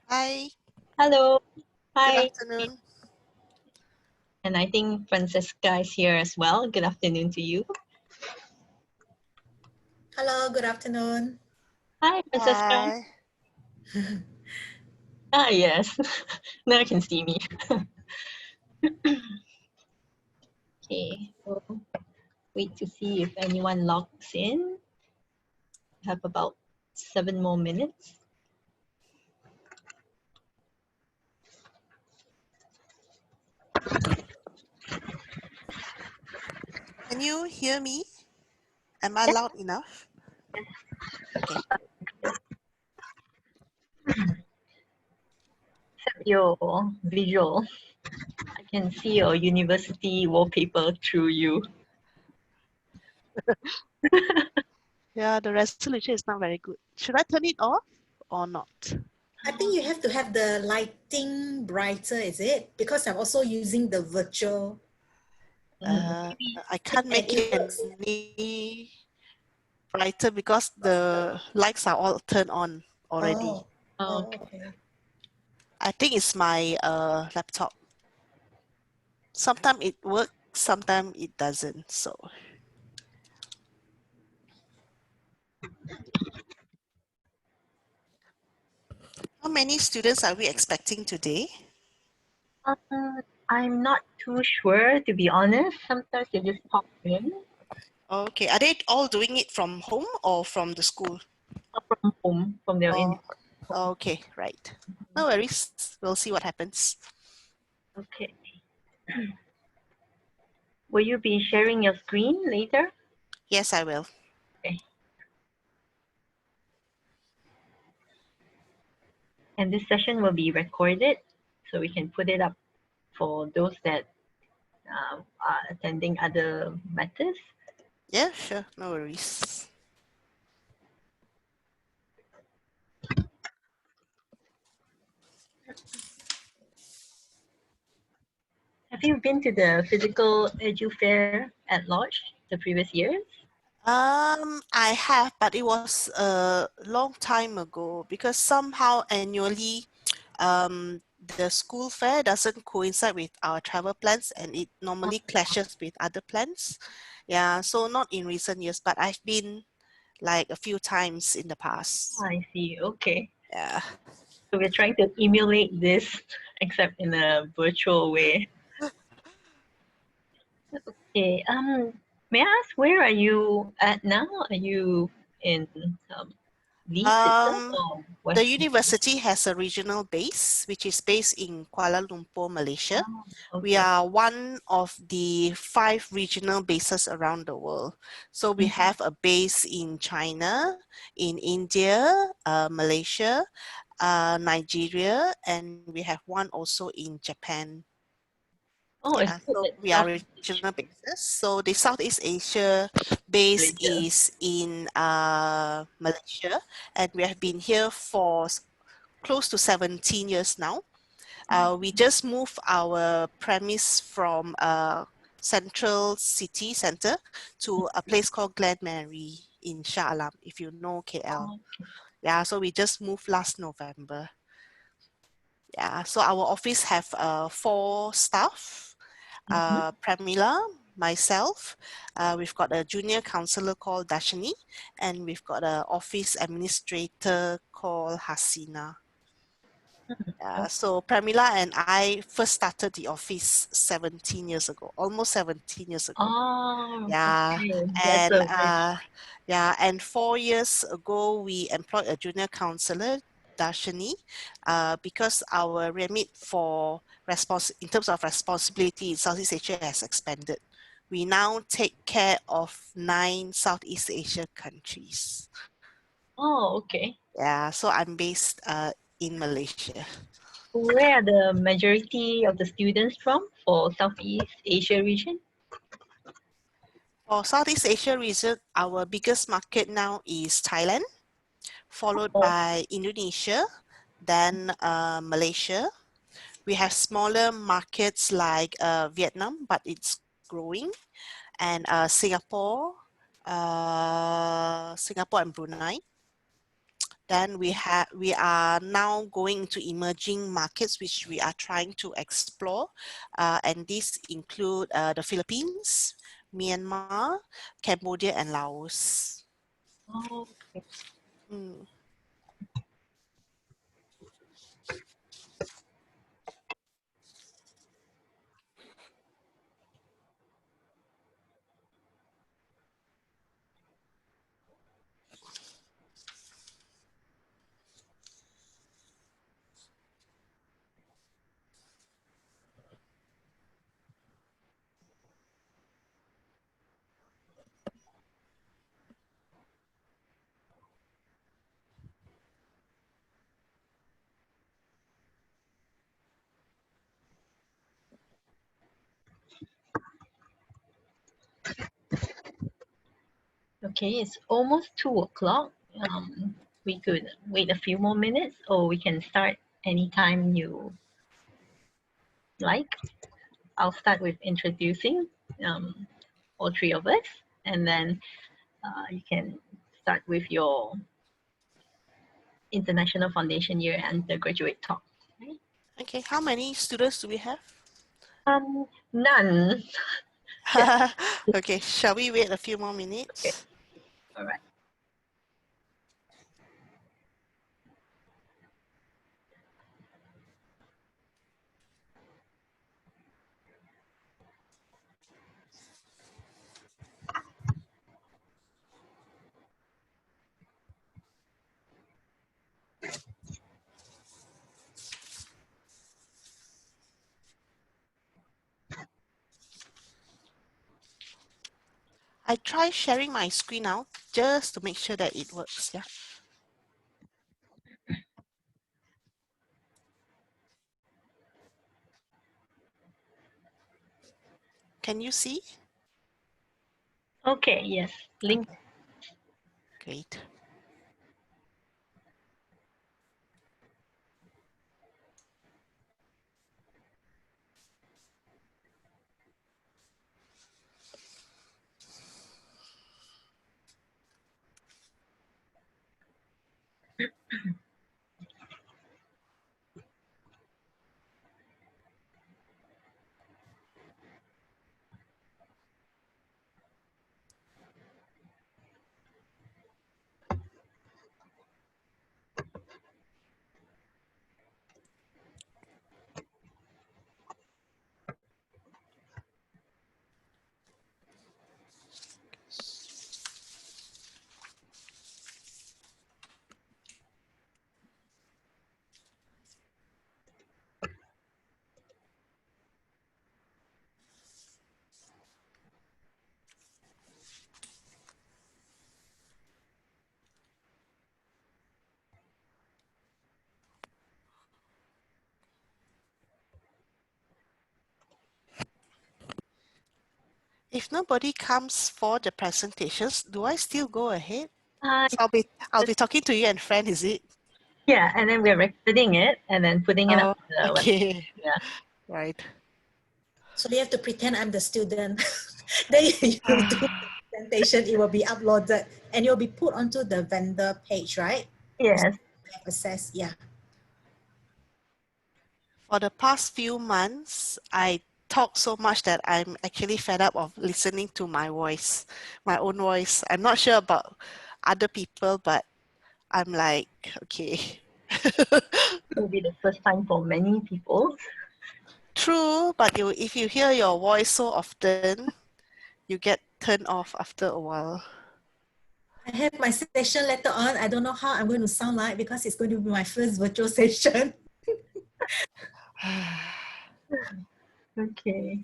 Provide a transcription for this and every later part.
Hi, Hello. good Hi. afternoon. And I think Francesca is here as well. Good afternoon to you. Hello, good afternoon. Hi, Francesca. Hi. Ah, yes. Now you can see me. Okay. So wait to see if anyone logs in. We have about 7 more minutes. Can you hear me? Am I Yes. loud enough? Okay. Except your visual. I can see your university wallpaper through you. Yeah, the resolution is not very good. Should I turn it off or not? I think you have to have the lighting brighter, is it? Because I'm also using the virtual Maybe. I can't and make it it works. any brighter because the lights are all turned on already. Oh, Oh, oh, okay. okay. I think it's my laptop. Sometimes it works, sometimes it doesn't. So how many students are we expecting today? I'm not too sure, to be honest. Sometimes they just pop in. Okay, are they all doing it from home or from the school? From home, from their Oh, home. okay, right. No worries. We'll see what happens. Okay. Will you be sharing your screen later? Yes, I will. Okay. And this session will be recorded, so we can put it up for those that are attending other matters. Yeah, sure. No worries. Have you been to the physical edu fair at Lodge the previous years? I have, but it was a long time ago because somehow annually, the school fair doesn't coincide with our travel plans and it normally clashes with other plans. Yeah, so not in recent years, but I've been like a few times in the past. I see. Okay. Yeah. So we're trying to emulate this, except in a virtual way. Okay. May I ask where are you at now? Are you in Leeds itself or The West? university has a regional base, which is based in Kuala Lumpur, Malaysia. Oh, We okay. are one of the 5 regional bases around the world. So we Mhm. have a base in China, in India, Malaysia, Nigeria, and we have one also in Japan. Oh, it's Yeah, good so that we are South regional bases. So the Southeast Asia base Malaysia. is in Malaysia, and we have been here for close to 17 years now. We just moved our premise from Central City Center to a place called Glen Mary in Shah Alam, if you know KL. Oh, Yeah, so we just moved last November. Yeah, so our office have 4 staff, mhm. Pramila, myself, we've got a junior counselor called Dashani, and we've got an office administrator called Hasina. So Pramila and I first started the office 17 years ago, almost 17 years ago. Oh, Yeah, okay. That's and a very yeah, and 4 years ago we employed a junior counselor, Darshani, because our remit for in terms of responsibility in Southeast Asia has expanded. We now take care of 9 Southeast Asia countries. Oh, okay. Yeah, so I'm based in Malaysia. Where are the majority of the students from for Southeast Asia region? For Southeast Asia region, our biggest market now is Thailand, followed Oh, by Indonesia, then Malaysia. We have smaller markets like Vietnam, but it's growing, and Singapore and Brunei. Then we are now going into emerging markets, which we are trying to explore, and these include the Philippines, Myanmar, Cambodia, and Laos. Oh, okay. Mm. Okay, it's almost 2 o'clock. We could wait a few more minutes, or we can start anytime you like. I'll start with introducing all three of us, and then you can start with your International Foundation Year and the graduate talk. Right? Okay, how many students do we have? None. Yeah. Okay, shall we wait a few more Okay. minutes? All right. I try sharing my screen now just to make sure that it works. Yeah. Can you see? Okay. Yes. Link. Okay, great. If nobody comes for the presentations, do I still go ahead? Uh, So I'll be talking to you and friend, is it? yeah, and then we're recording it and then putting it up Oh, on the web. okay. Yeah. Right. So you have to pretend I'm the student. Then you do the presentation, it will be uploaded and it will be put onto the vendor page, right? Yes. Access, yeah. For the past few months, I talk so much that I'm actually fed up of listening to my voice, my own voice. I'm not sure about other people, but I'm like, okay. It will be the first time for many people. True, but if you hear your voice so often, you get turned off after a while. I have my session later on. I don't know how I'm going to sound like because it's going to be my first virtual session. Okay.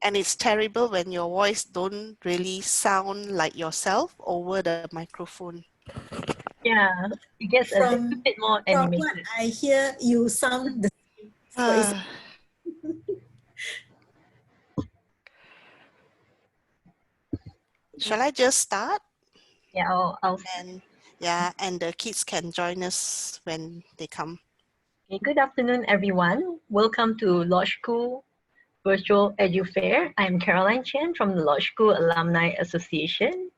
And it's terrible when your voice don't really sound like yourself over the microphone. Yeah, it gets a little From bit more from what animated. I hear, you sound the same. So it's Shall I just start? Yeah, I'll And yeah, and the kids can join us when they come. Okay, good afternoon, everyone. Welcome to Law School Virtual Edu Fair. I'm Caroline Chen from the Law School Alumni Association.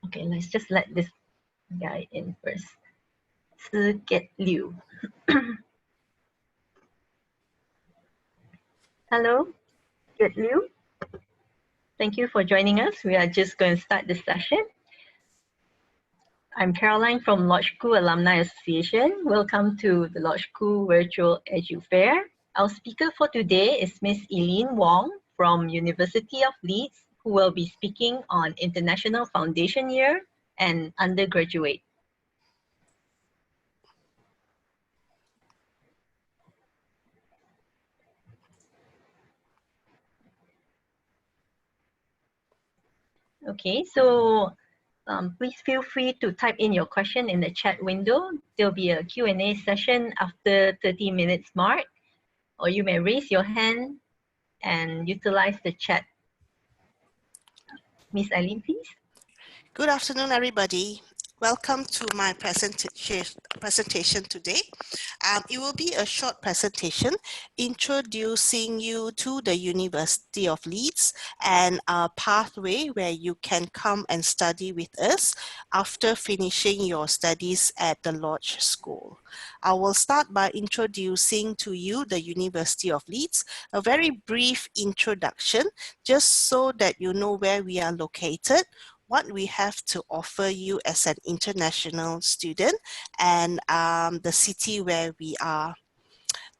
Okay, let's just let this guy in first. Get Liu. Hello, Get Liu. Thank you for joining us. We are just going to start the session. I'm Caroline from Lodge School Alumni Association. Welcome to the Lodge School Virtual Edu Fair. Our speaker for today is Miss Eileen Wong from University of Leeds, who will be speaking on International Foundation Year and undergraduate. Okay, so please feel free to type in your question in the chat window. There'll be a Q&A session after 30 minutes mark, or you may raise your hand and utilize the chat. Miss Eileen, please. Good afternoon, everybody. Welcome to my presentation today. It will be a short presentation introducing you to the University of Leeds and a pathway where you can come and study with us after finishing your studies at the Lodge School. I will start by introducing to you the University of Leeds, a very brief introduction, just so that you know where we are located, what we have to offer you as an international student, and the city where we are.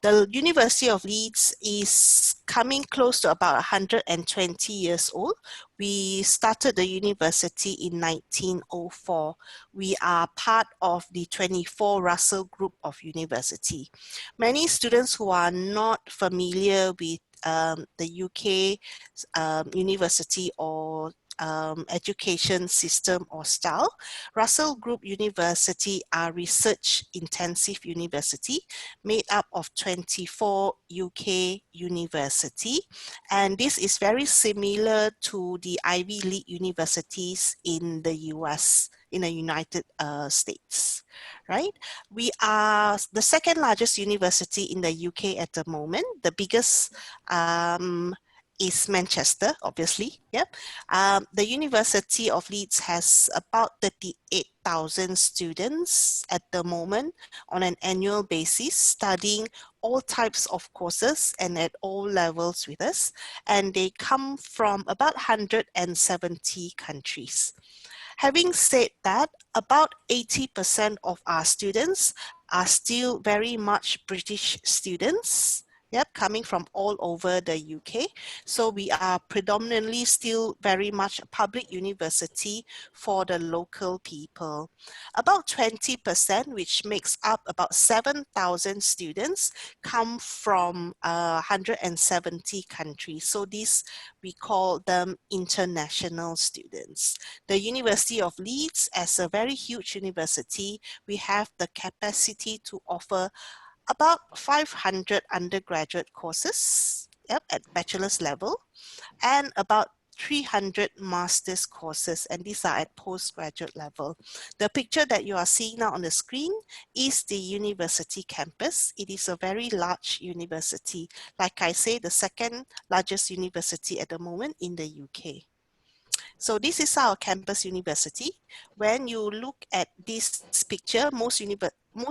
The University of Leeds is coming close to about 120 years old. We started the university in 1904. We are part of the 24 Russell Group of University. Many students who are not familiar with the UK university or education system or style, Russell Group University are research intensive university made up of 24 UK university, and this is very similar to the Ivy League universities in the US, in the United States, right? We are the second largest university in the UK at the moment. The biggest is Manchester, obviously. Yep. The University of Leeds has about 38,000 students at the moment on an annual basis, studying all types of courses and at all levels with us. And they come from about 170 countries. Having said that, about 80% of our students are still very much British students. Yep, coming from all over the UK. So we are predominantly still very much a public university for the local people. About 20%, which makes up about 7,000 students, come from 170 countries. So these, we call them international students. The University of Leeds, as a very huge university, we have the capacity to offer about 500 undergraduate courses, yep, at bachelor's level, and about 300 master's courses, and these are at postgraduate level. The picture that you are seeing now on the screen is the university campus. It is a very large university. Like I say, the second largest university at the moment in the UK. So this is our campus university. When you look at this picture, most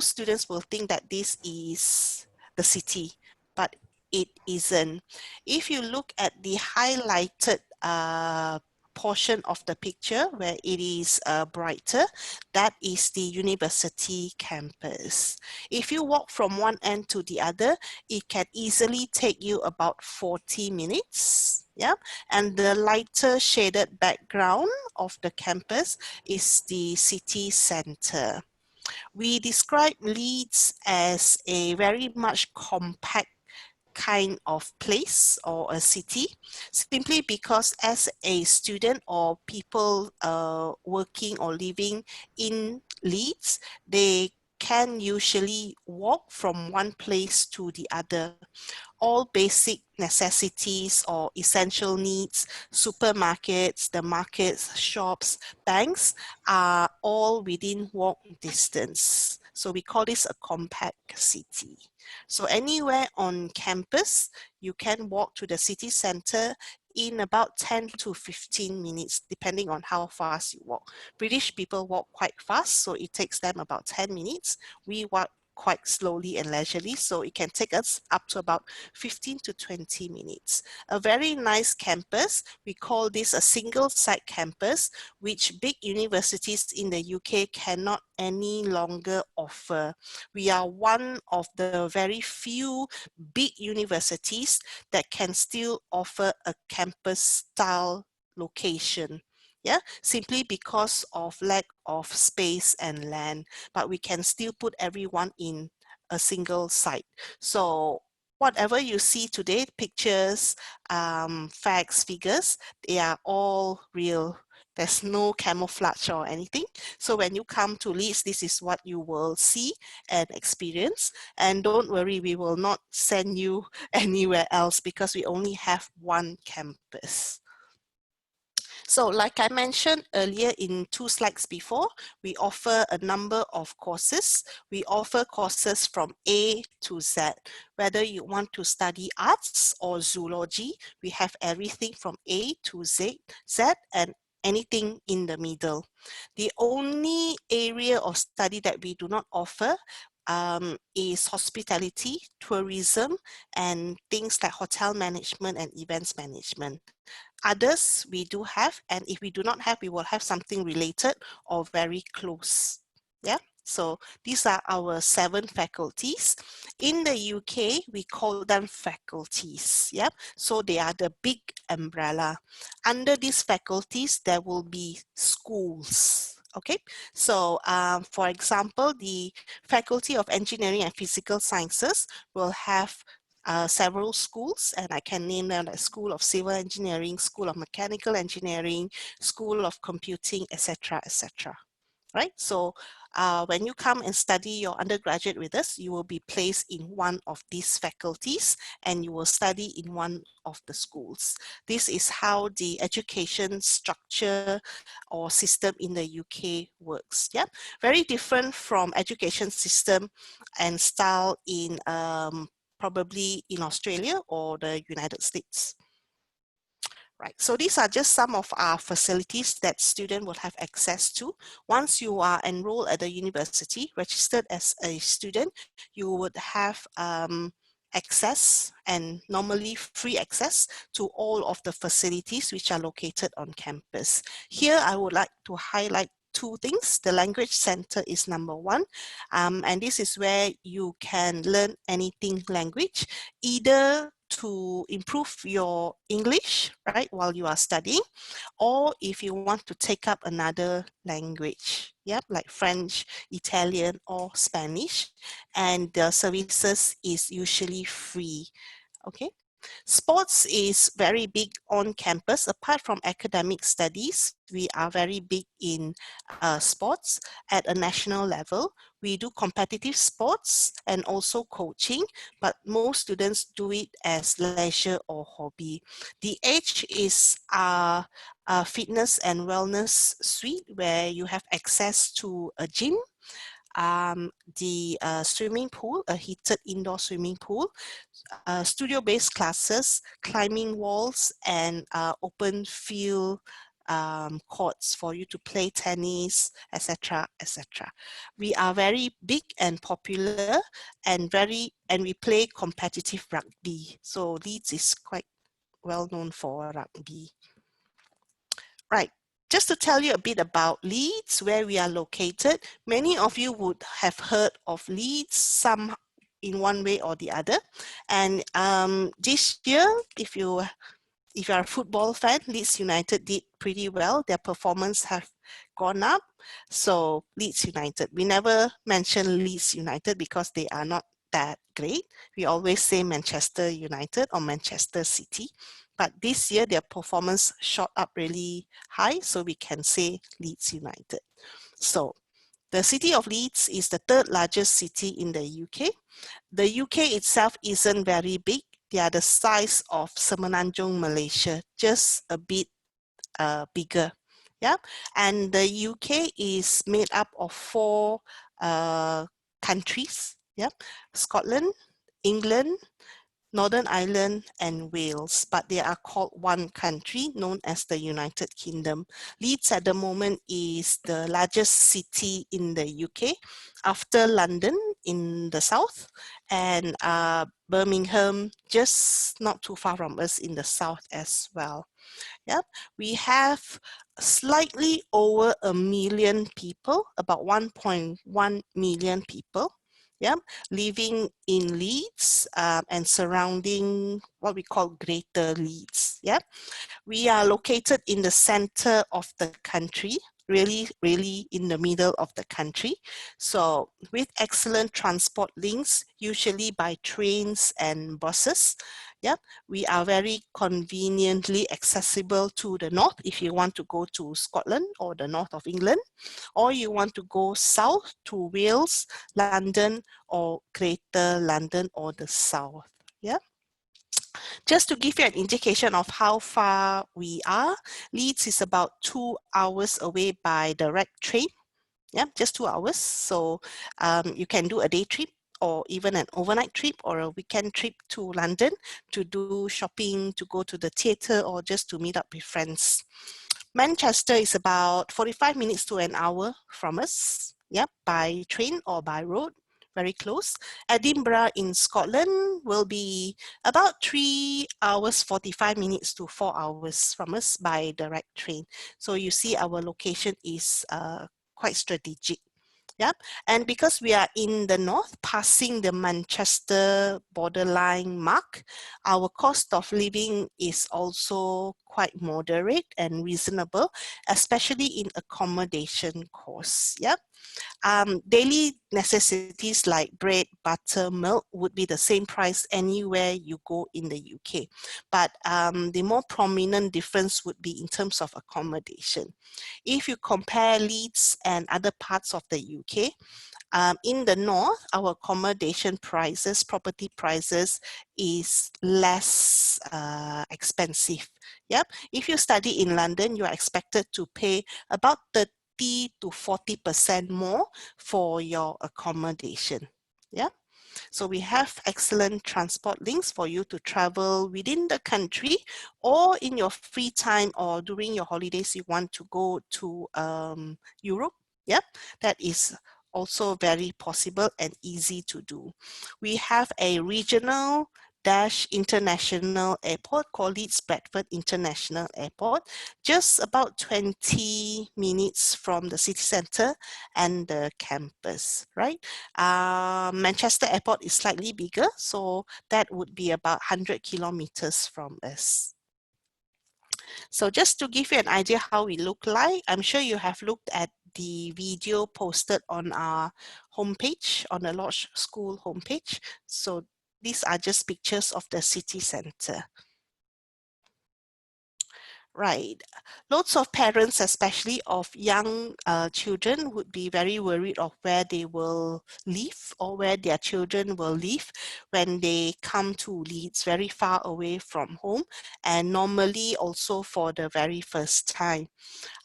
students will think that this is the city, but it isn't. If you look at the highlighted portion of the picture where it is brighter, that is the university campus. If you walk from one end to the other, it can easily take you about 40 minutes. Yeah, and the lighter shaded background of the campus is the city center. We describe Leeds as a very much compact kind of place or a city, simply because as a student or people working or living in Leeds, they can usually walk from one place to the other. All basic necessities or essential needs, supermarkets, the markets, shops, banks are all within walk distance. So we call this a compact city. So anywhere on campus, you can walk to the city center in about 10 to 15 minutes, depending on how fast you walk. British people walk quite fast, so it takes them about 10 minutes. We walk quite slowly and leisurely, so it can take us up to about 15 to 20 minutes. A very nice campus. We call this a single site campus, which big universities in the UK cannot any longer offer. We are one of the very few big universities that can still offer a campus style location. Yeah, simply because of lack of space and land, but we can still put everyone in a single site. So whatever you see today, pictures, facts, figures, they are all real. There's no camouflage or anything. So when you come to Leeds, this is what you will see and experience. And don't worry, we will not send you anywhere else because we only have one campus. So like I mentioned earlier in 2 slides before, we offer a number of courses. We offer courses from A to Z. Whether you want to study arts or zoology, we have everything from A to Z and anything in the middle. The only area of study that we do not offer is hospitality, tourism, and things like hotel management and events management. Others we do have, and if we do not have, we will have something related or very close. Yeah, so these are our 7 faculties. In the UK, we call them faculties. Yeah, so they are the big umbrella. Under these faculties, there will be schools. Okay, so for example, the Faculty of Engineering and Physical Sciences will have several schools, and I can name them like School of Civil Engineering, School of Mechanical Engineering, School of Computing, etc., etc. Right? So when you come and study your undergraduate with us, you will be placed in one of these faculties and you will study in one of the schools. This is how the education structure or system in the UK works. Yeah, very different from education system and style in probably in Australia or the United States. Right, so these are just some of our facilities that students will have access to. Once you are enrolled at the university, registered as a student, you would have access, and normally free access, to all of the facilities which are located on campus. Here I would like to highlight 2 things. The language center is number 1, and this is where you can learn anything language, either to improve your English, right, while you are studying, or if you want to take up another language, yeah, like French, Italian, or Spanish, and the services is usually free. Okay. Sports is very big on campus. Apart from academic studies, we are very big in sports at a national level. We do competitive sports and also coaching, but most students do it as leisure or hobby. The Edge is a fitness and wellness suite where you have access to a gym, the swimming pool, a heated indoor swimming pool, studio-based classes, climbing walls, and open field courts for you to play tennis, etc., etc. We are very big and popular, and we play competitive rugby. So Leeds is quite well known for rugby. Right. Just to tell you a bit about Leeds, where we are located, many of you would have heard of Leeds, some in one way or the other. And this year, if you're a football fan, Leeds United did pretty well. Their performance have gone up. So Leeds United, we never mention Leeds United because they are not that great. We always say Manchester United or Manchester City. But this year, their performance shot up really high, so we can say Leeds United. So the city of Leeds is the 3rd largest city in the UK. The UK itself isn't very big. They are the size of Semenanjung, Malaysia, just a bit bigger. Yeah, and the UK is made up of 4 countries. Yeah, Scotland, England, Northern Ireland, and Wales, but they are called one country known as the United Kingdom. Leeds at the moment is the largest city in the UK after London in the south, and Birmingham just not too far from us in the south as well. Yep, we have slightly over 1 million people, about 1.1 million people, yeah, living in Leeds and surrounding what we call Greater Leeds. Yeah, we are located in the center of the country, really in the middle of the country. So with excellent transport links, usually by trains and buses. Yeah, we are very conveniently accessible to the north if you want to go to Scotland or the north of England, or you want to go south to Wales, London, or Greater London or the south. Yeah. Just to give you an indication of how far we are, Leeds is about 2 hours away by direct train. Yeah, just 2 hours. So you can do a day trip or even an overnight trip or a weekend trip to London to do shopping, to go to the theatre, or just to meet up with friends. Manchester is about 45 minutes to an hour from us, yeah, by train or by road, very close. Edinburgh in Scotland will be about 3 hours 45 minutes to 4 hours from us by direct train. So you see our location is quite strategic. Yeah, and because we are in the north, passing the Manchester borderline mark, our cost of living is also quite moderate and reasonable, especially in accommodation costs. Yeah. Daily necessities like bread, butter, milk would be the same price anywhere you go in the UK. But the more prominent difference would be in terms of accommodation. If you compare Leeds and other parts of the UK, in the north, our accommodation prices, property prices is less expensive. Yep. If you study in London, you are expected to pay about 30 to 40% more for your accommodation. Yeah. So we have excellent transport links for you to travel within the country, or in your free time or during your holidays you want to go to Europe. Yeah, that is also very possible and easy to do. We have a regional dash international airport called Leeds Bradford International Airport, just about 20 minutes from the city center and the campus, right? Manchester Airport is slightly bigger, so that would be about 100 kilometers from us. So just to give you an idea how we look like, I'm sure you have looked at the video posted on our homepage, on the Lodge School homepage. So these are just pictures of the city center. Right. Lots of parents, especially of young children, would be very worried of where they will live or where their children will live when they come to Leeds, very far away from home, and normally also for the very first time.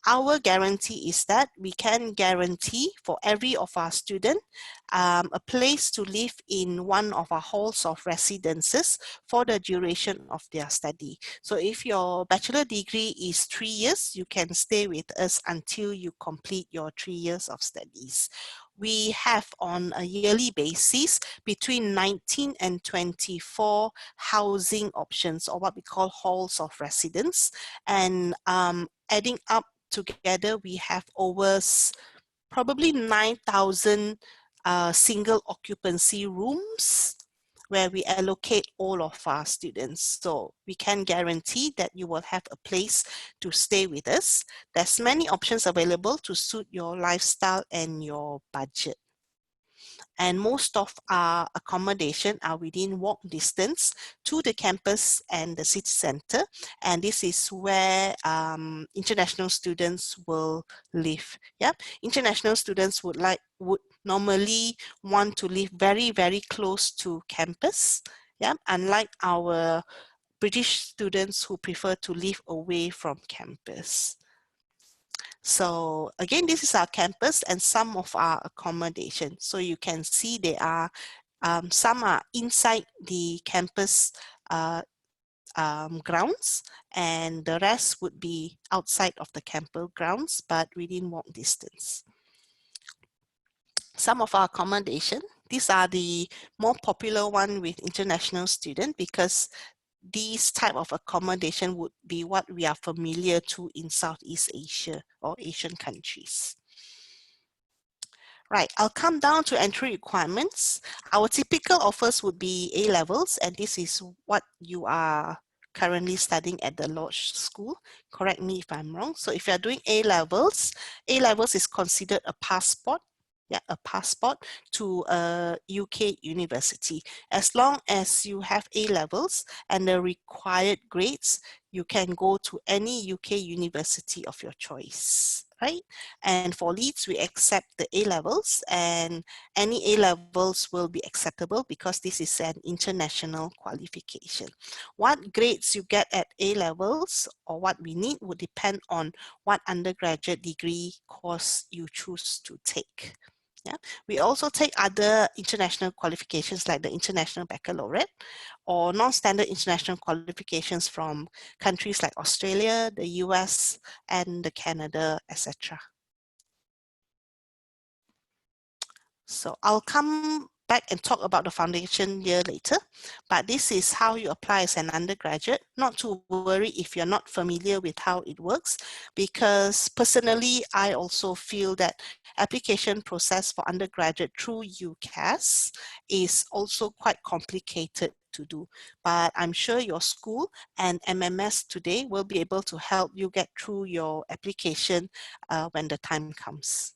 Our guarantee is that we can guarantee for every of our students a place to live in one of our halls of residences for the duration of their study. So if your bachelor degree is 3 years, you can stay with us until you complete your 3 years of studies. We have on a yearly basis between 19 and 24 housing options, or what we call halls of residence, and adding up together, we have over probably 9,000 single occupancy rooms where we allocate all of our students. So we can guarantee that you will have a place to stay with us. There's many options available to suit your lifestyle and your budget. And most of our accommodation are within walk distance to the campus and the city center. And this is where international students will live. Yep. International students would normally want to live very, very close to campus. Yeah, unlike our British students who prefer to live away from campus. So again, this is our campus and some of our accommodation. So you can see they are Some are inside the campus grounds, and the rest would be outside of the campus grounds, but within walk distance. Some of our accommodation, these are the more popular one with international students, because these type of accommodation would be what we are familiar to in Southeast Asia or Asian countries. Right, I'll come down to entry requirements. Our typical offers would be A levels, and this is what you are currently studying at the Lodge School. Correct me if I'm wrong. So if you're doing A levels is considered a passport. Yeah, a passport to a UK university. As long as you have A levels and the required grades, you can go to any UK university of your choice, right? And for Leeds, we accept the A levels, and any A levels will be acceptable because this is an international qualification. What grades you get at A levels or what we need would depend on what undergraduate degree course you choose to take. Yeah. We also take other international qualifications like the International Baccalaureate or non-standard international qualifications from countries like Australia, the US, and the Canada, etc. So I'll come back and talk about the foundation year later, but this is how you apply as an undergraduate. Not to worry if you're not familiar with how it works, because personally, I also feel that application process for undergraduate through UCAS is also quite complicated to do, but I'm sure your school and MMS today will be able to help you get through your application when the time comes.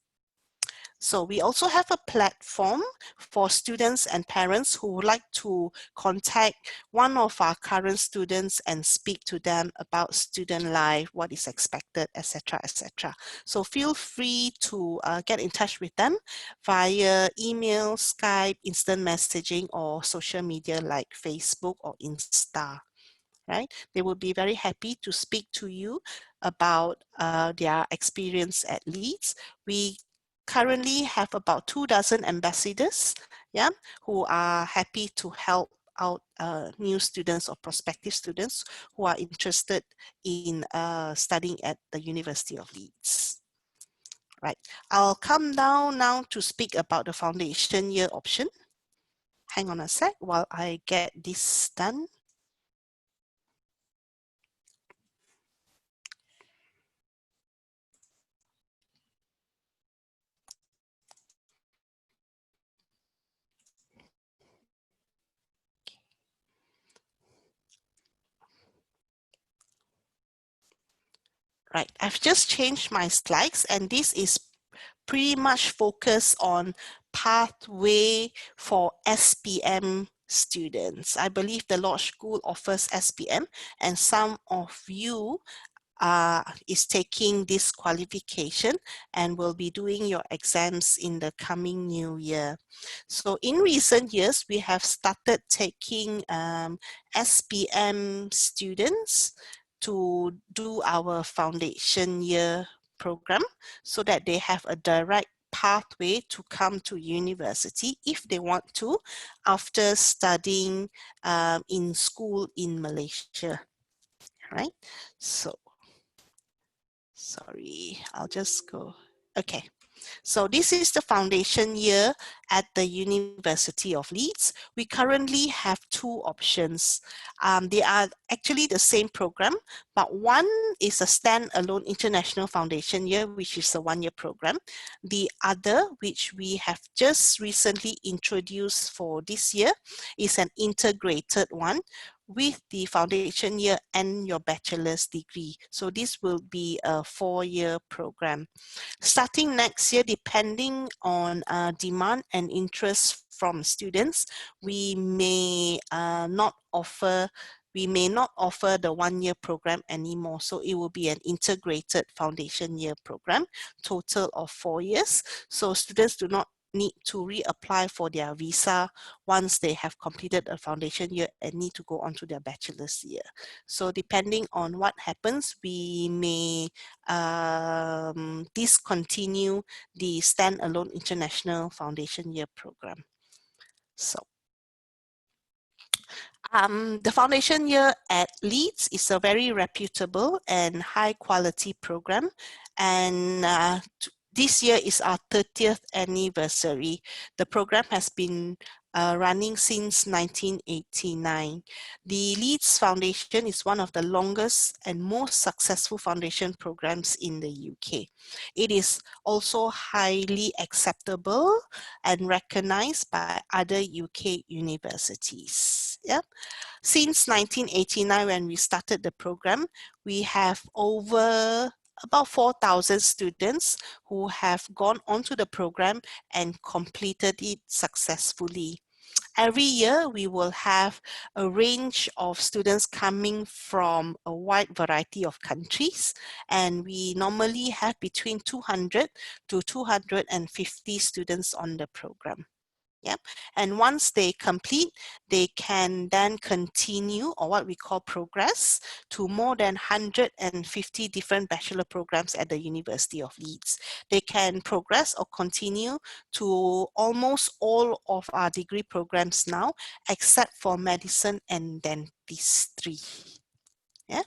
So we also have a platform for students and parents who would like to contact one of our current students and speak to them about student life, what is expected, etc., etc. So feel free to get in touch with them via email, Skype, instant messaging, or social media like Facebook or Insta. Right? They will be very happy to speak to you about their experience at Leeds. We currently have about 24 ambassadors, yeah, who are happy to help out new students or prospective students who are interested in studying at the University of Leeds. Right, I'll come down now to speak about the foundation year option. Hang on a sec while I get this done. Right, I've just changed my slides, and this is pretty much focused on pathway for SPM students. I believe the Lodge School offers SPM, and some of you is taking this qualification and will be doing your exams in the coming new year. So in recent years, we have started taking SPM students to do our foundation year program so that they have a direct pathway to come to university if they want to after studying in school in Malaysia, right? So sorry, I'll just go. Okay, so this is the foundation year at the University of Leeds. We currently have two options. They are actually the same program, but one is a standalone international foundation year, which is a one-year program. The other, which we have just recently introduced for this year, is an integrated one with the foundation year and your bachelor's degree. So this will be a 4-year program. Starting next year, depending on demand and interest from students, we may not offer the one-year program anymore. So it will be an integrated foundation year program, total of 4 years. So students do not need to reapply for their visa once they have completed a foundation year and need to go on to their bachelor's year. So depending on what happens, we may discontinue the standalone international foundation year program. So The foundation year at Leeds is a very reputable and high quality program, and this year is our 30th anniversary. The program has been running since 1989. The Leeds Foundation is one of the longest and most successful foundation programs in the UK. It is also highly acceptable and recognized by other UK universities. Yeah. Since 1989, when we started the program, we have over about 4,000 students who have gone onto the program and completed it successfully. Every year, we will have a range of students coming from a wide variety of countries, and we normally have between 200 to 250 students on the program. Yeah. And once they complete, they can then continue, or what we call progress, to more than 150 different bachelor programs at the University of Leeds. They can progress or continue to almost all of our degree programs now, except for medicine and dentistry. Yeah.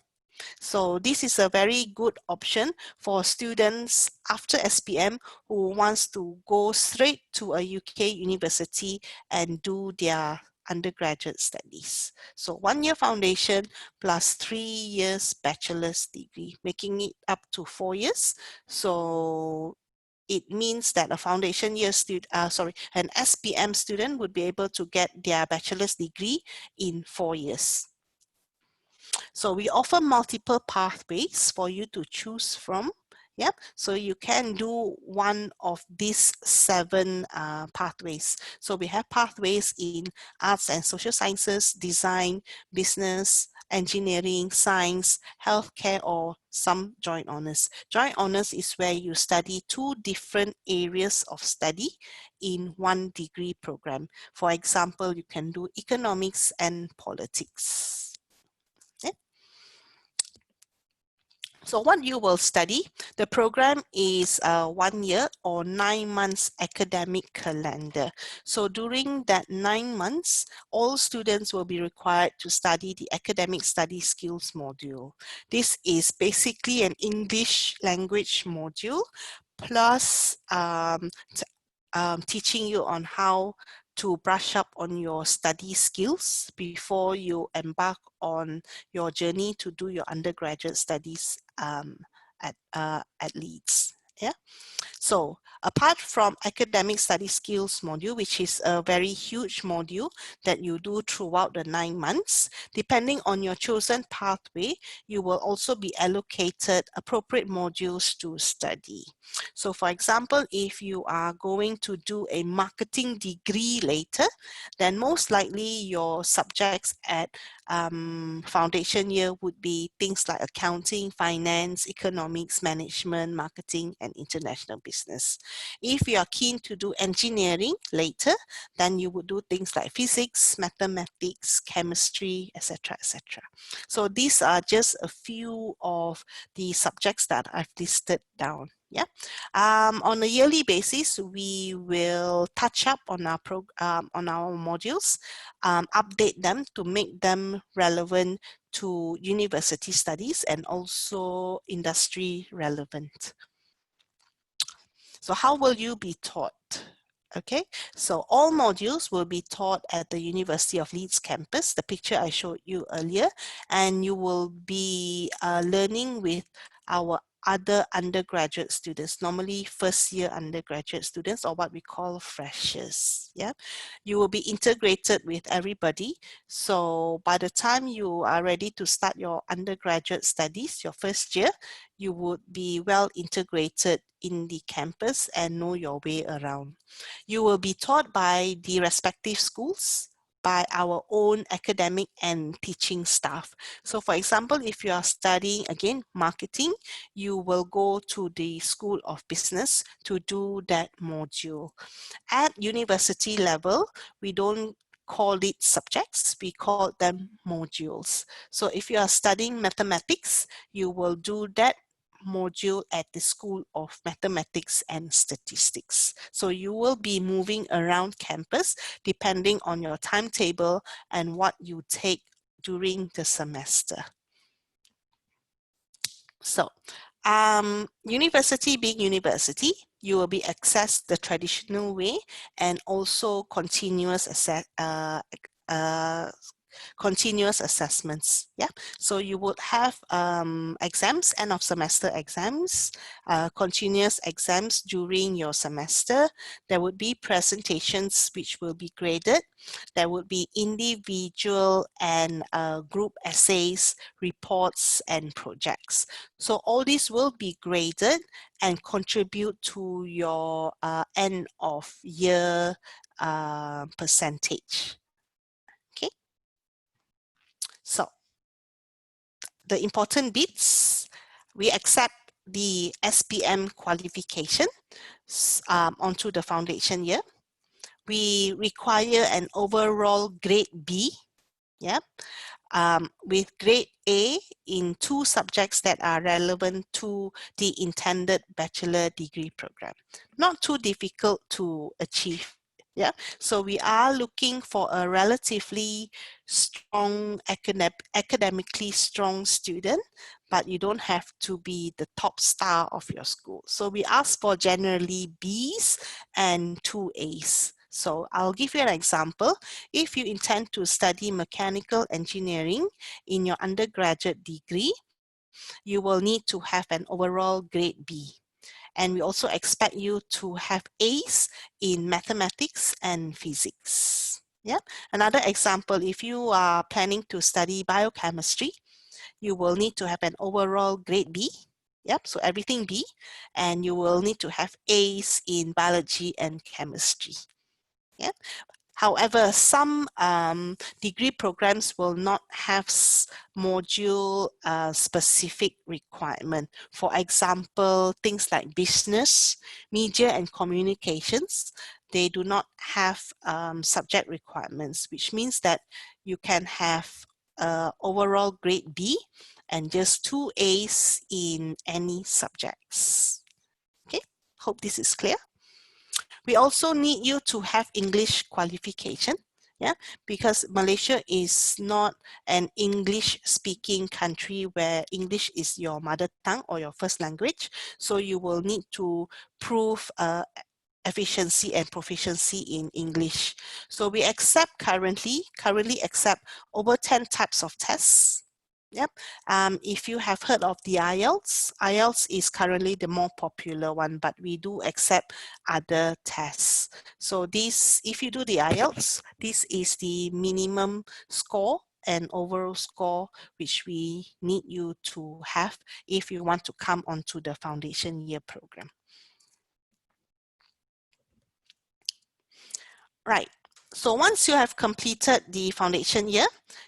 So this is a very good option for students after SPM who wants to go straight to a UK university and do their undergraduate studies. So 1 year foundation plus 3 years bachelor's degree, making it up to 4 years. So it means that a foundation year student, an SPM student would be able to get their bachelor's degree in 4 years. So we offer multiple pathways for you to choose from. Yep. So you can do one of these 7 pathways. So we have pathways in arts and social sciences, design, business, engineering, science, healthcare, or some joint honors. Joint honors is where you study 2 different areas of study in one degree program. For example, you can do economics and politics. Yeah. So what you will study, the program is a 1 year or 9 months academic calendar. So during that 9 months, all students will be required to study the academic study skills module. This is basically an English language module plus teaching you on how to brush up on your study skills before you embark on your journey to do your undergraduate studies at Leeds. Yeah. So apart from academic study skills module, which is a very huge module that you do throughout the 9 months, depending on your chosen pathway, you will also be allocated appropriate modules to study. So for example, if you are going to do a marketing degree later, then most likely your subjects at foundation year would be things like accounting, finance, economics, management, marketing, and international business. If you are keen to do engineering later, then you would do things like physics, mathematics, chemistry, etc., etc. So these are just a few of the subjects that I've listed down. Yeah. On a yearly basis, we will touch up on our modules, update them to make them relevant to university studies and also industry relevant. So how will you be taught? Okay, so all modules will be taught at the University of Leeds campus, the picture I showed you earlier, and you will be learning with our other undergraduate students, normally first year undergraduate students, or what we call freshers. Yeah, you will be integrated with everybody. So by the time you are ready to start your undergraduate studies, your first year, you would be well integrated in the campus and know your way around. You will be taught by the respective schools, by our own academic and teaching staff. So for example, if you are studying, again, marketing, you will go to the School of Business to do that module. At university level, we don't call it subjects, we call them modules. So if you are studying mathematics, you will do that module at the School of Mathematics and Statistics. So you will be moving around campus depending on your timetable and what you take during the semester. So, university being university, you will be accessed the traditional way and also continuous assessments. Yeah, so you would have exams, end of semester exams, continuous exams during your semester. There would be presentations which will be graded. There would be individual and group essays, reports, and projects. So all these will be graded and contribute to your end of year percentage. Okay. So the important bits, we accept the SPM qualification onto the foundation year. We require an overall grade B, yeah, with grade A in 2 subjects that are relevant to the intended bachelor degree program. Not too difficult to achieve. Yeah, so we are looking for a relatively strong, academically strong student, but you don't have to be the top star of your school. So we ask for generally Bs and 2 As. So I'll give you an example. If you intend to study mechanical engineering in your undergraduate degree, you will need to have an overall grade B. And we also expect you to have A's in mathematics and physics. Yeah. Another example, if you are planning to study biochemistry, you will need to have an overall grade B. Yep, so everything B, and you will need to have A's in biology and chemistry. Yeah. However, some degree programs will not have module specific requirement. For example, things like business, media and communications, they do not have subject requirements, which means that you can have overall grade B and just 2 A's in any subjects. Okay, hope this is clear. We also need you to have English qualification, yeah, because Malaysia is not an English speaking country where English is your mother tongue or your first language. So you will need to prove efficiency and proficiency in English. So we currently accept over 10 types of tests. Yep. If you have heard of the IELTS is currently the more popular one, but we do accept other tests. So this, if you do the IELTS, this is the minimum score and overall score which we need you to have if you want to come onto the foundation year program. Right. So once you have completed the foundation year,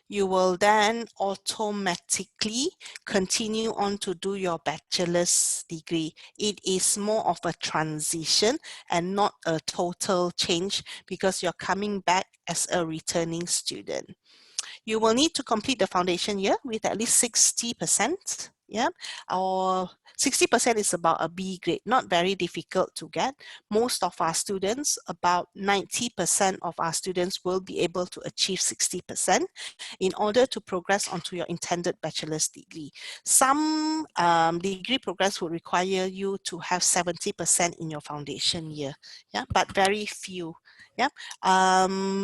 you will then automatically continue on to do your bachelor's degree. It is more of a transition and not a total change because you're coming back as a returning student. You will need to complete the foundation year with at least 60%, yeah, or 60% is about a B grade, not very difficult to get. Most of our students, about 90% of our students will be able to achieve 60% in order to progress onto your intended bachelor's degree. Some degree programs will require you to have 70% in your foundation year, yeah, but very few. Yeah.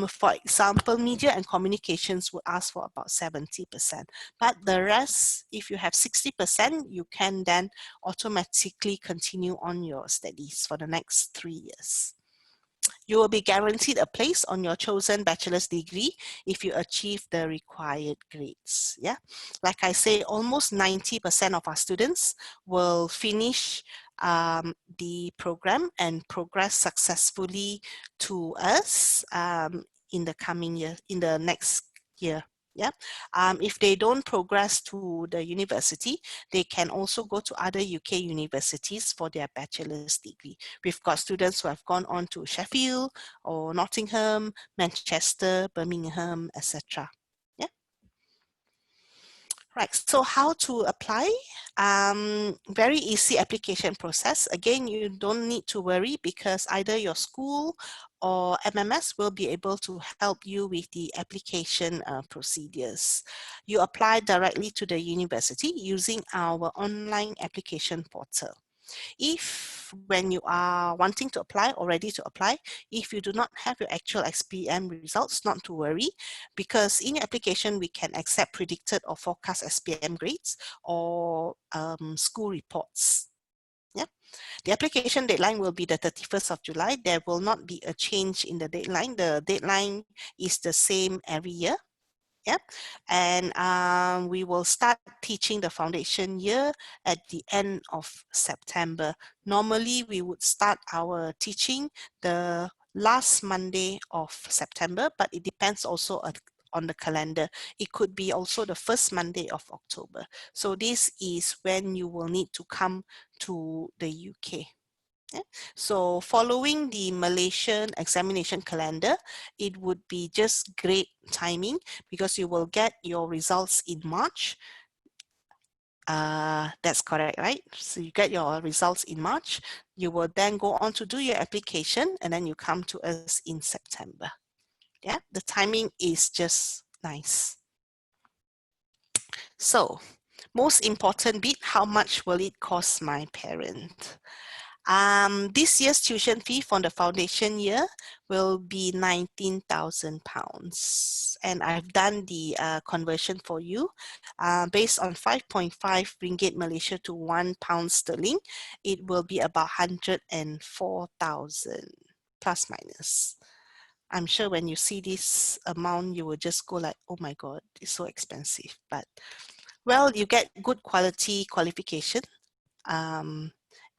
For example, media and communications would ask for about 70%. But the rest, if you have 60%, you can then automatically continue on your studies for the next 3 years. You will be guaranteed a place on your chosen bachelor's degree if you achieve the required grades. Yeah, like I say, almost 90% of our students will finish the program and progress successfully to us in the coming year, in the next year. Yeah, if they don't progress to the university, they can also go to other UK universities for their bachelor's degree. We've got students who have gone on to Sheffield or Nottingham, Manchester, Birmingham, etc. Yeah. Right, so how to apply? Very easy application process. Again, you don't need to worry because either your school or MMS will be able to help you with the application procedures. You apply directly to the university using our online application portal. If when you are wanting to apply or ready to apply, if you do not have your actual SPM results, not to worry, because in your application, we can accept predicted or forecast SPM grades or school reports. Yeah. The application deadline will be the 31st of July. There will not be a change in the deadline. The deadline is the same every year. Yeah, and we will start teaching the foundation year at the end of September. Normally, we would start our teaching the last Monday of September, but it depends also on the calendar. It could be also the first Monday of October. So this is when you will need to come to the UK. Yeah. So following the Malaysian examination calendar, it would be just great timing because you will get your results in March. That's correct, right? So you get your results in March. You will then go on to do your application and then you come to us in September. Yeah, the timing is just nice. So, most important bit, how much will it cost my parent? This year's tuition fee for the foundation year will be £19,000. And I've done the conversion for you. Based on 5.5 ringgit Malaysia to £1 sterling, it will be about 104,000 plus minus. I'm sure when you see this amount, you will just go like, oh my God, it's so expensive. But well, you get good quality qualification.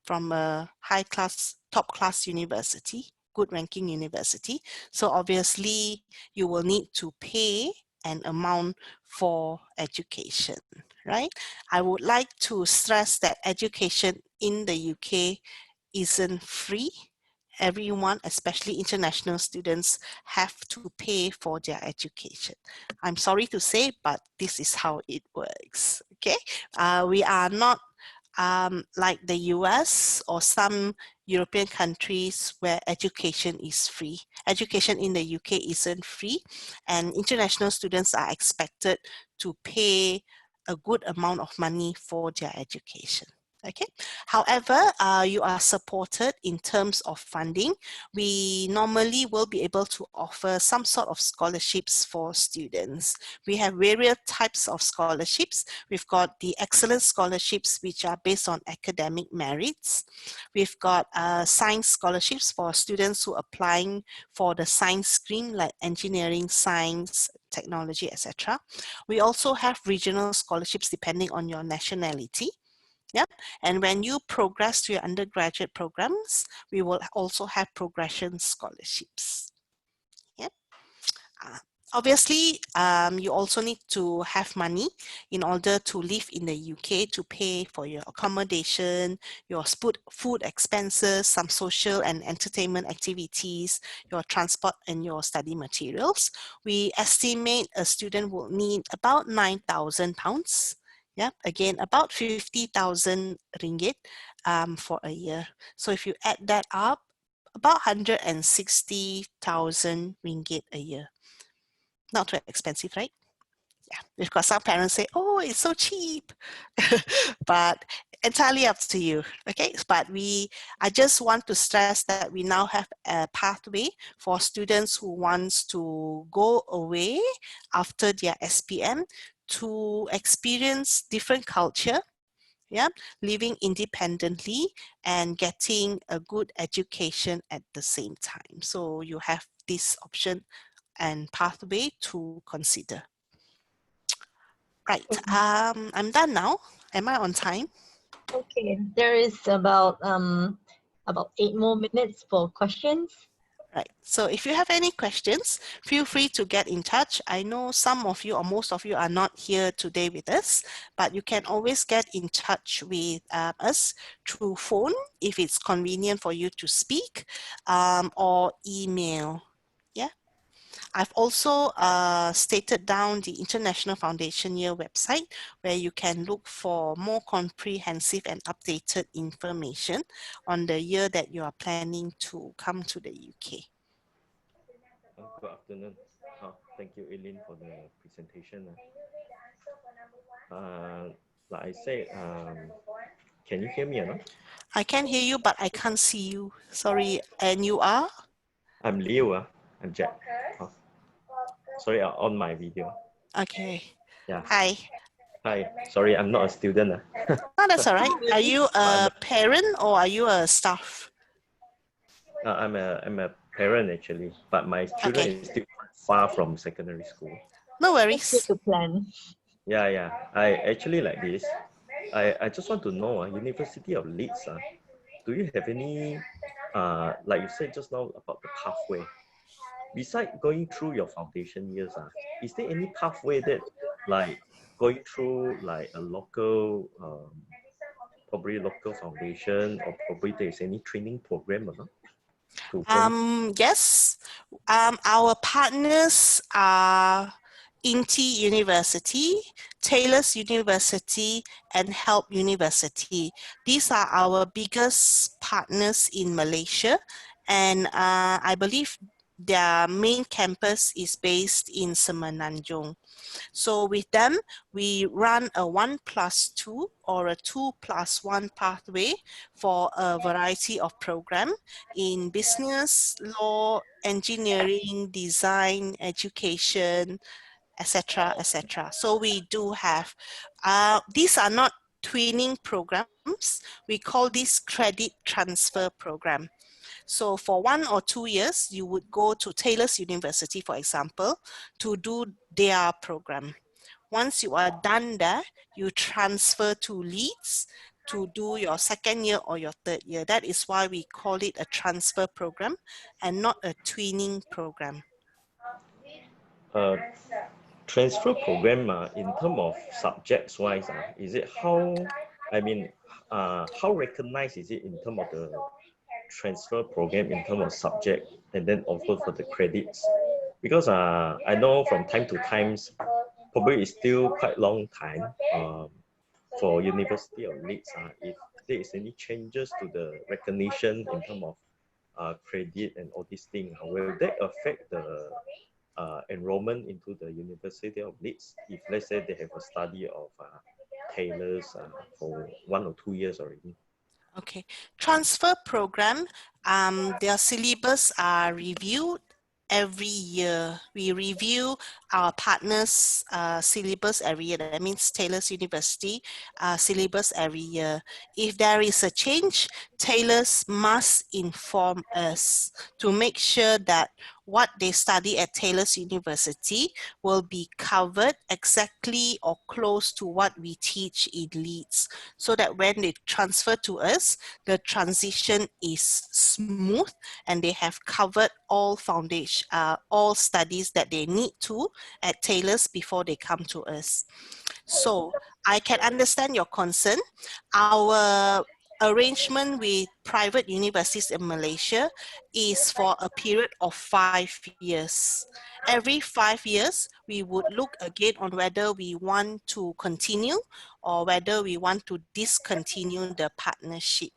From a top class university, good ranking university. So obviously you will need to pay an amount for education, right? I would like to stress that education in the UK isn't free. Everyone, especially international students, have to pay for their education. I'm sorry to say, but this is how it works, okay? We are not like the US or some European countries where education is free. Education in the UK isn't free, and international students are expected to pay a good amount of money for their education. Okay. However, you are supported in terms of funding. We normally will be able to offer some sort of scholarships for students. We have various types of scholarships. We've got the excellence scholarships, which are based on academic merits. We've got science scholarships for students who are applying for the science stream like engineering, science, technology, etc. We also have regional scholarships depending on your nationality. Yep. And when you progress to your undergraduate programs, we will also have progression scholarships. Yep. Obviously, you also need to have money in order to live in the UK to pay for your accommodation, your food expenses, some social and entertainment activities, your transport and your study materials. We estimate a student will need about £9,000. Yeah, again, about 50,000 ringgit for a year. So if you add that up, about 160,000 ringgit a year. Not too expensive, right? Yeah, we've got some parents say, oh, it's so cheap, but entirely up to you, okay? But I just want to stress that we now have a pathway for students who wants to go away after their SPM to experience different culture, yeah, living independently and getting a good education at the same time. So you have this option and pathway to consider. Right, I'm done now. Am I on time? Okay, there is about 8 more minutes for questions. Right, so if you have any questions, feel free to get in touch. I know some of you or most of you are not here today with us, but you can always get in touch with us through phone if it's convenient for you to speak, or email. Yeah. I've also stated down the International Foundation Year website where you can look for more comprehensive and updated information on the year that you are planning to come to the UK. Good afternoon. Thank you, Eileen, for the presentation. Like I said, can you hear me or not? I can hear you, but I can't see you. Sorry. And you are? I'm Leo. I'm Jack. Sorry, on my video. Okay. Yeah. Hi. Hi. Sorry, I'm not a student. Oh, that's all right. Are you I'm a parent or are you a staff? I'm a parent actually, but my children Okay. is still far from secondary school. No That's good worries. to plan. Yeah. I actually like this. I just want to know, University of Leeds, do you have any, like you said just now about the pathway? Besides going through your foundation years, is there any pathway that like going through like a local, probably local foundation, or probably there's any training program or not? Yes. Our partners are INTI University, Taylor's University, and Help University. These are our biggest partners in Malaysia, and I believe their main campus is based in Semenanjung. So with them, we run a 1+2 or a 2+1 pathway for a variety of program in business, law, engineering, design, education, etc., etc. So we do have, these are not twinning programs. We call this credit transfer program. So for 1 or 2 years, you would go to Taylor's University, for example, to do their program. Once you are done there, you transfer to Leeds to do your 2nd year or your 3rd year. That is why we call it a transfer program and not a twinning program. Transfer program, in terms of subjects wise, is it how, I mean, how recognized is it in terms of the transfer program in terms of subject, and then also for the credits? Because I know from time to times, probably it's still quite long time for University of Leeds, if there is any changes to the recognition in terms of credit and all these things, will that affect the enrollment into the University of Leeds if let's say they have a study of tailors for 1 or 2 years already? Okay, transfer program, their syllabus are reviewed every year. We review our partners' syllabus every year. That means Taylor's University syllabus every year. If there is a change, Taylor's must inform us to make sure that what they study at Taylor's University will be covered exactly or close to what we teach in Leeds, so that when they transfer to us, the transition is smooth and they have covered all foundation, all studies that they need to at Taylor's before they come to us. So I can understand your concern. Our arrangement with private universities in Malaysia is for a period of 5 years. Every 5 years, we would look again on whether we want to continue or whether we want to discontinue the partnership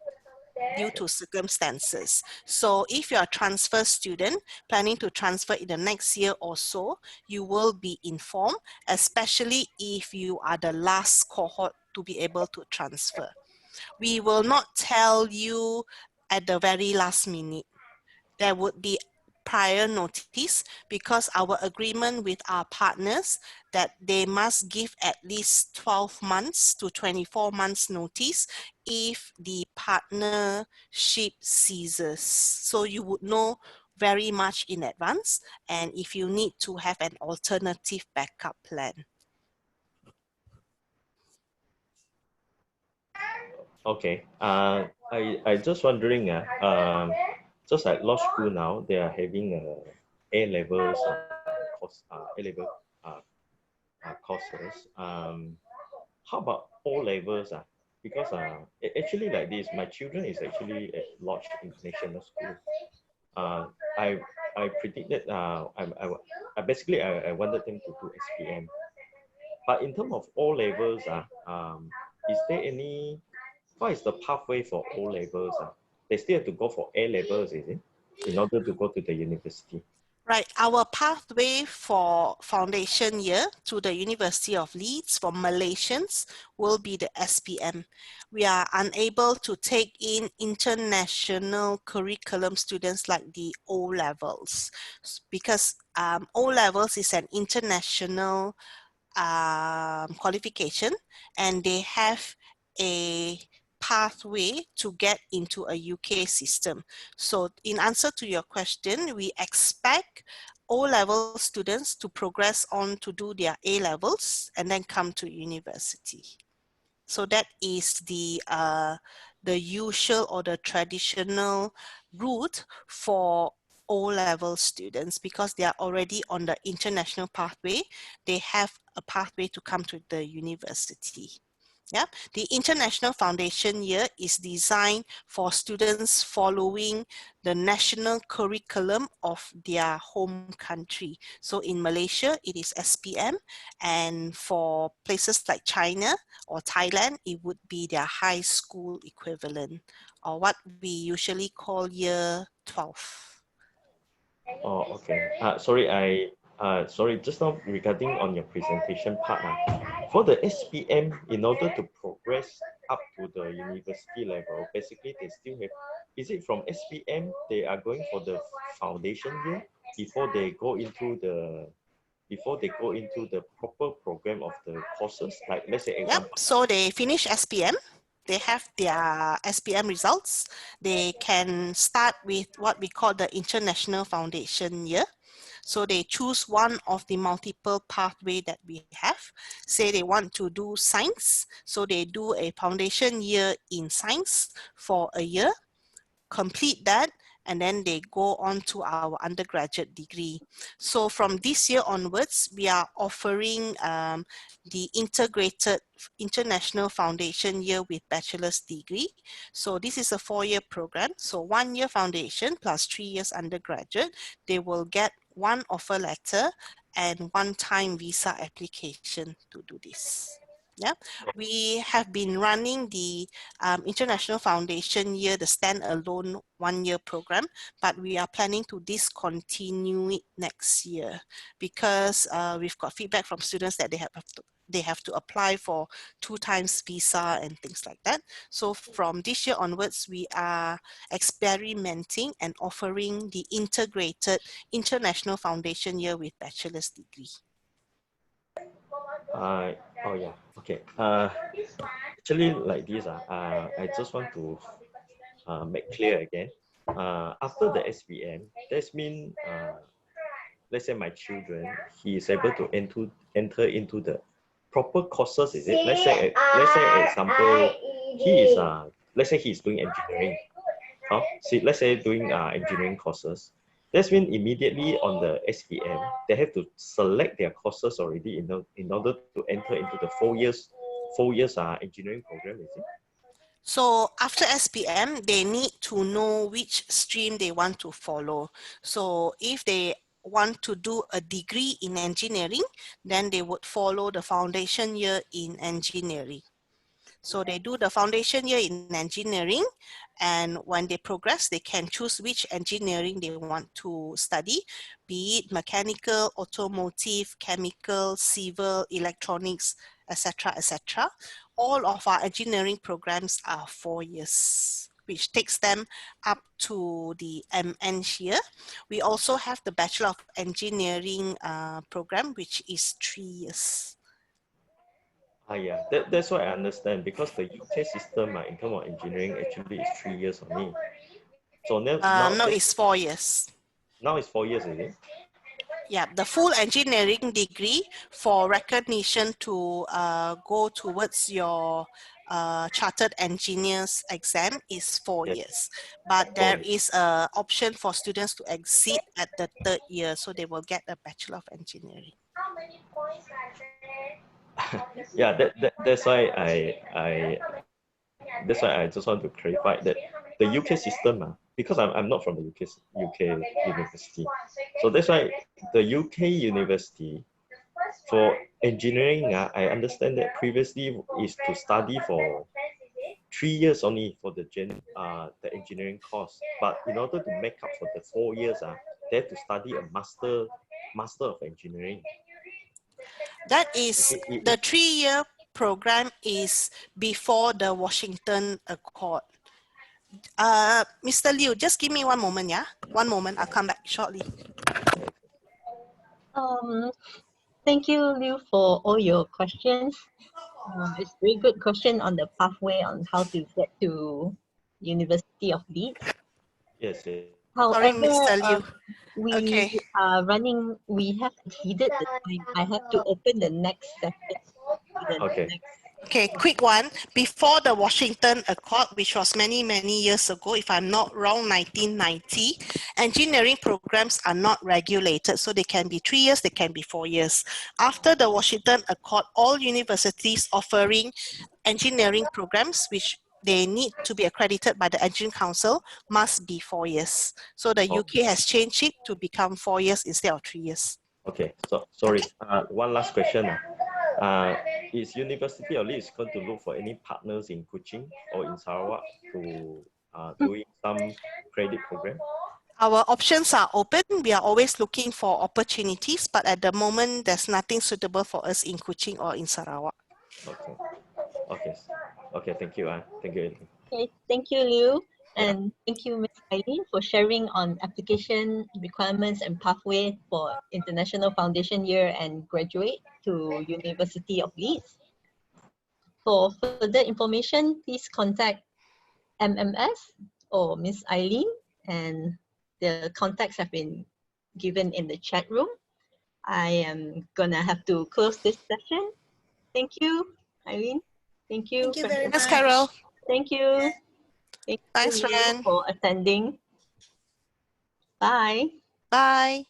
due to circumstances. So if you're a transfer student planning to transfer in the next year or so, you will be informed, especially if you are the last cohort to be able to transfer. We will not tell you at the very last minute. There would be prior notice because our agreement with our partners that they must give at least 12 months to 24 months notice if the partnership ceases. So you would know very much in advance, and if you need to have an alternative backup plan. Okay. I just wondering, just like law school now, they are having A levels course, A level courses. How about O levels? Because actually like this, my children is actually at Lodge International School. I I predicted basically I wanted them to do SPM. But in terms of O levels, is there any, what is the pathway for O levels? They still have to go for A levels, is it? In order to go to the university. Right, our pathway for foundation year to the University of Leeds for Malaysians will be the SPM. We are unable to take in international curriculum students like the O levels because O levels is an international qualification, and they have a pathway to get into a UK system. So in answer to your question, we expect O-level students to progress on to do their A-levels and then come to university. So that is the usual or the traditional route for O-level students because they are already on the international pathway. They have a pathway to come to the university. Yeah, the International Foundation Year is designed for students following the national curriculum of their home country. So in Malaysia, it is SPM, and for places like China or Thailand, it would be their high school equivalent, or what we usually call year 12. Oh, okay. Sorry, just now regarding on your presentation part, for the SPM, in order to progress up to the university level, basically they still have, is it from SPM they are going for the foundation year before they go into the proper program of the courses? Like let's say Yep, example. so they finish SPM. They have their SPM results. They can start with what we call the International Foundation Year. So they choose one of the multiple pathway that we have. Say they want to do science, so they do a foundation year in science for a year, complete that, and then they go on to our undergraduate degree. So from this year onwards, we are offering the integrated international foundation year with bachelor's degree. So this is a 4-year program. So 1 year foundation plus 3 years undergraduate. They will get 1 offer letter and 1-time visa application to do this. Yeah, we have been running the International Foundation Year, the standalone 1-year program, but we are planning to discontinue it next year because we've got feedback from students that they have to apply for 2 times visa and things like that. So from this year onwards, we are experimenting and offering the integrated International Foundation Year with bachelor's degree. Oh yeah, okay. Actually, like this, I just want to make clear again. After the SPM, that's mean, let's say my children, he is able to enter into the proper courses. Is it? Let's say example, he is let's say he's doing engineering. See, let's say doing engineering courses. That's mean immediately on the SPM, they have to select their courses already in order to enter into the 4 years engineering program, is it? So after SPM, they need to know which stream they want to follow. So if they want to do a degree in engineering, then they would follow the foundation year in engineering. So they do the foundation year in engineering, and when they progress, they can choose which engineering they want to study, be it mechanical, automotive, chemical, civil, electronics, etc., etc. All of our engineering programs are 4 years, which takes them up to the MN year. We also have the Bachelor of Engineering program, which is 3 years. Yeah, that's what I understand, because the UK system in terms of engineering actually is 3 years only. So No, it's 4 years. Now it's 4 years, is it? Yeah, the full engineering degree for recognition to go towards your chartered engineers exam is 4 Yes. years. But there 4 years. is an option for students to exit at the 3rd year, so they will get a Bachelor of Engineering. Yeah, that's why I just want to clarify that the UK system, because I'm not from the UK university, so that's why the UK university for engineering, I understand that previously is to study for 3 years only for the engineering course, but in order to make up for the 4 years, they have to study a master of engineering. That is the 3-year program is before the Washington Accord. Mr. Liu, just give me one moment, yeah? One moment, I'll come back shortly. Thank you, Liu, for all your questions. It's a very good question on the pathway on how to get to University of Leeds. Yes. Sorry, However, Mr. Liu. we Okay. are running, we have exceeded the time. I have to open the next session. Okay. Okay, quick one. Before the Washington Accord, which was many, many years ago, if I'm not wrong, 1990, engineering programs are not regulated. So they can be 3 years, they can be 4 years. After the Washington Accord, all universities offering engineering programs, which they need to be accredited by the Engineering Council, must be 4 years. So the UK has changed it to become 4 years instead of 3 years. Okay, so sorry. One last question. Is University of Leeds going to look for any partners in Kuching or in Sarawak to doing some credit program? Our options are open. We are always looking for opportunities, but at the moment, there's nothing suitable for us in Kuching or in Sarawak. Okay. Thank you. Thank you. Okay, thank you, Liu. Yeah. And thank you, Ms. Eileen, for sharing on application requirements and pathway for International Foundation Year and graduate to University of Leeds. For further information, please contact MMS or Ms. Eileen, and the contacts have been given in the chat room. I am gonna have to close this session. Thank you, Eileen. Thank you. Thank you very Yes, much. Carol. Thank you. Thank Thanks, you Ren. for attending. Bye. Bye.